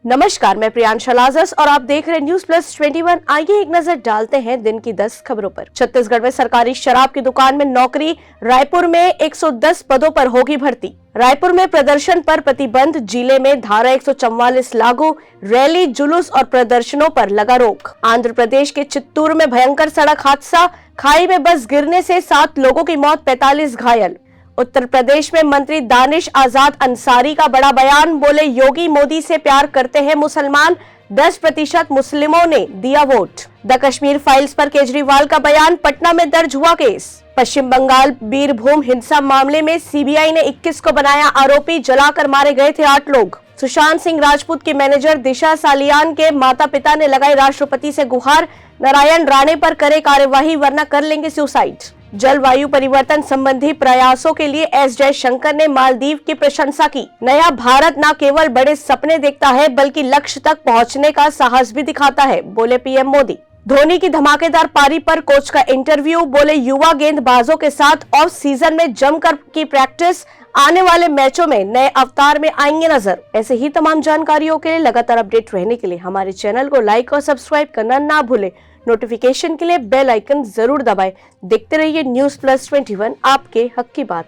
नमस्कार, मैं प्रियांशा लाजस और आप देख रहे हैं न्यूज प्लस 21। आइए एक नजर डालते हैं दिन की 10 खबरों पर। छत्तीसगढ़ में सरकारी शराब की दुकान में नौकरी, रायपुर में 110 पदों पर होगी भर्ती। रायपुर में प्रदर्शन पर प्रतिबंध, जिले में धारा 144 लागू, रैली जुलूस और प्रदर्शनों पर लगा रोक। आंध्र प्रदेश के चित्तूर में भयंकर सड़क हादसा, खाई में बस गिरने से 7 लोगों की मौत, 45 घायल। उत्तर प्रदेश में मंत्री दानिश आजाद अंसारी का बड़ा बयान, बोले योगी मोदी से प्यार करते हैं मुसलमान, 10% मुस्लिमों ने दिया वोट। द कश्मीर फाइल्स पर केजरीवाल का बयान, पटना में दर्ज हुआ केस। पश्चिम बंगाल बीरभूम हिंसा मामले में सीबीआई ने 21 को बनाया आरोपी, जलाकर मारे गए थे 8 लोग। सुशांत सिंह राजपूत की मैनेजर दिशा सालियान के माता पिता ने लगाई राष्ट्रपति से गुहार, नारायण राणे पर करे कार्यवाही वरना कर लेंगे सुसाइड। जलवायु परिवर्तन संबंधी प्रयासों के लिए एस जयशंकर ने मालदीव की प्रशंसा की। नया भारत न केवल बड़े सपने देखता है बल्कि लक्ष्य तक पहुंचने का साहस भी दिखाता है, बोले पीएम मोदी। धोनी की धमाकेदार पारी पर कोच का इंटरव्यू, बोले युवा गेंदबाजों के साथ ऑफ सीजन में जमकर की प्रैक्टिस, आने वाले मैचों में नए अवतार में आएंगे नजर। ऐसे ही तमाम जानकारियों के लिए लगातार अपडेट रहने के लिए हमारे चैनल को लाइक और सब्सक्राइब करना ना भूले। नोटिफिकेशन के लिए बेल आइकन जरूर दबाएं। देखते रहिए न्यूज प्लस 21, आपके हक की बात।